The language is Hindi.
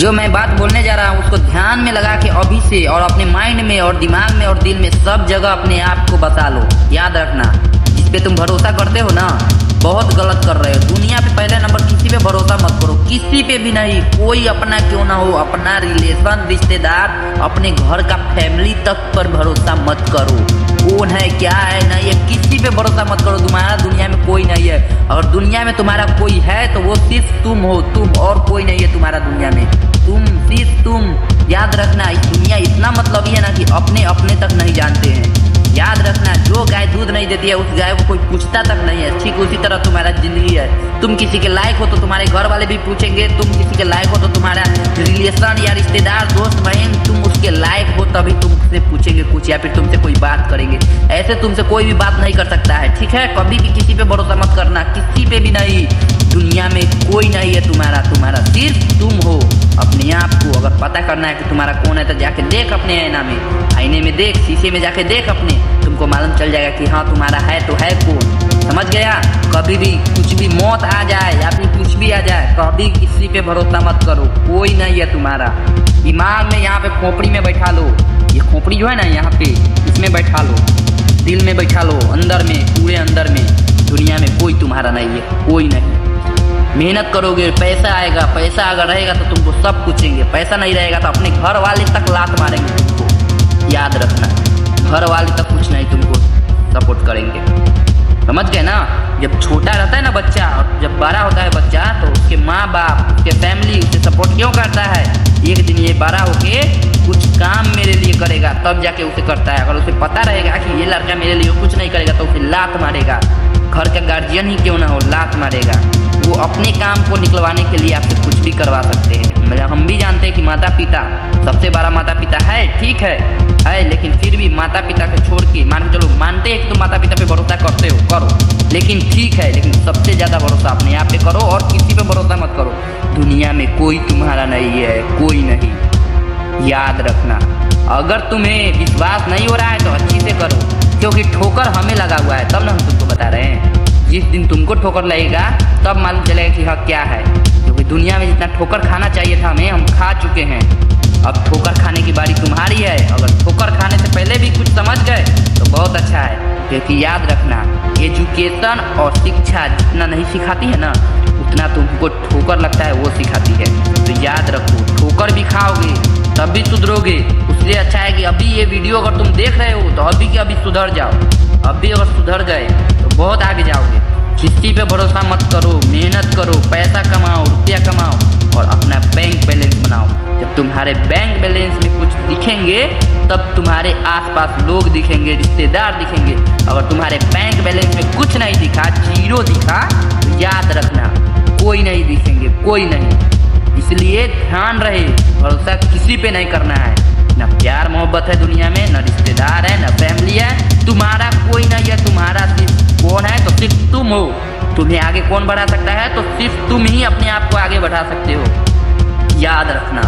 जो मैं बात बोलने जा रहा हूँ उसको ध्यान में लगा के अभी से और अपने माइंड में और दिमाग में और दिल में सब जगह अपने आप को बसा लो। याद रखना, जिस पे तुम भरोसा करते हो ना, बहुत गलत कर रहे हो। दुनिया पे पहले नंबर किसी पे भरोसा मत करो, किसी पे भी नहीं। कोई अपना क्यों ना हो, अपना रिलेशन, रिश्तेदार, अपने घर का फैमिली तक पर भरोसा मत करो। कौन है, क्या है, नहीं है, किसी पे भरोसा मत करो। तुम्हारा दुनिया में कोई नहीं है। अगर दुनिया में तुम्हारा कोई है तो वो सिर्फ तुम हो, तुम और कोई नहीं है तुम्हारा दुनिया में। तुम, सिर्फ तुम। याद रखना, इस दुनिया इतना मतलबी है ना कि अपने अपने तक नहीं जानते हैं। याद रखना, जो गाय दूध नहीं देती है उस गाय को कोई पूछता तक नहीं है। ठीक उसी तरह तुम्हारा जिंदगी है। तुम किसी के लायक हो तो तुम्हारे घर वाले भी पूछेंगे, तुम किसी के लायक हो तो तुम्हारा रिलेशन या रिश्तेदार, दोस्त, बहन, तुम उसके लायक हो तभी तुमसे पूछेंगे कुछ या फिर तुमसे कोई बात करेंगे। ऐसे तुमसे कोई भी बात नहीं कर सकता है, ठीक है। कभी भी किसी पे भरोसा मत करना, किसी पे भी नहीं। दुनिया में कोई नहीं है तुम्हारा सिर्फ तुम हो। अपने आप को अगर पता करना है कि तुम्हारा कौन है तो जाके देख अपने आईने में देख, शीशे में जाके देख अपने, तुमको मालूम चल जाएगा कि हाँ तुम्हारा है तो है कौन। समझ गया। कभी भी कुछ भी मौत आ जाए या फिर कुछ भी आ जाए, कभी किसी पे भरोसा मत करो, कोई नहीं है तुम्हारा। दिमाग में यहाँ पे खोपड़ी में बैठा लो, ये खोपड़ी जो है ना यहाँ पे, इसमें बैठा लो, दिल में बैठा लो, अंदर में, पूरे अंदर में। दुनिया में कोई तुम्हारा नहीं है, कोई नहीं। मेहनत करोगे, पैसा आएगा, पैसा अगर रहेगा तो तुमको सब पूछेंगे, पैसा नहीं रहेगा तो अपने घर वाले तक लात मारेंगे तुमको। याद रखना, घर वाले तक कुछ नहीं तुमको सपोर्ट करेंगे। समझ गए ना। जब छोटा रहता है ना बच्चा और जब बड़ा होता है बच्चा तो उसके माँ बाप, उसके फैमिली उसे सपोर्ट क्यों करता है। एक दिन ये बड़ा होके कुछ काम मेरे लिए करेगा तब जाके उसे करता है। अगर उसे पता रहेगा कि ये लड़का मेरे लिए कुछ नहीं करेगा तो उसे लात मारेगा। घर का गार्जियन ही क्यों ना हो, लात मारेगा। वो अपने काम को निकलवाने के लिए आपसे कुछ भी करवा सकते हैं। हम भी जानते हैं कि माता पिता सबसे बड़ा माता पिता है, ठीक है, लेकिन फिर भी माता पिता को छोड़ के, मान के चलो मानते हैं कि तुम माता पिता पे भरोसा करते हो, करो, लेकिन ठीक है, लेकिन सबसे ज़्यादा भरोसा अपने आप पे करो और किसी पे भरोसा मत करो। दुनिया में कोई तुम्हारा नहीं है, कोई नहीं। याद रखना, अगर तुम्हें विश्वास नहीं हो रहा है तो अच्छी से करो, क्योंकि ठोकर हमें लगा हुआ है, तब ना हम तुमको बता रहे हैं। जिस दिन तुमको ठोकर लगेगा तब मालूम चलेगा कि हाँ क्या है। क्योंकि दुनिया में जितना ठोकर खाना चाहिए था हमें, हम खा चुके हैं। अब ठोकर खाने की बारी तुम्हारी है। अगर ठोकर खाने से पहले भी कुछ समझ गए तो बहुत अच्छा है। क्योंकि याद रखना, एजुकेशन और शिक्षा जितना नहीं सिखाती है ना, उतना तुमको ठोकर लगता है वो सिखाती है। तो याद रखो, ठोकर भी खाओगे तब भी सुधरोगे। उससे अच्छा है कि अभी ये वीडियो अगर तुम देख रहे हो तो अभी के अभी सुधर जाओ। अभी अगर सुधर गए तो बहुत आगे जाओगे। किसी पे भरोसा मत करो, मेहनत करो, पैसा कमाओ, रुपया कमाओ और अपना बैंक बैलेंस बनाओ। जब तुम्हारे बैंक बैलेंस में कुछ दिखेंगे तब तुम्हारे आसपास लोग दिखेंगे, रिश्तेदार दिखेंगे। अगर तुम्हारे बैंक बैलेंस में कुछ नहीं दिखा, जीरो दिखा, तो याद रखना कोई नहीं दिखेंगे, कोई नहीं। इसलिए ध्यान रहे, भरोसा किसी पे नहीं करना है। ना प्यार मोहब्बत है दुनिया में, ना रिश्तेदार है, ना फैमिली है। तुम्हारा कोई नहीं है, तुम्हारा सिर्फ कौन है तो सिर्फ तुम हो। तुम्हें आगे कौन बढ़ा सकता है तो सिर्फ तुम ही अपने आप को आगे बढ़ा सकते हो। याद रखना।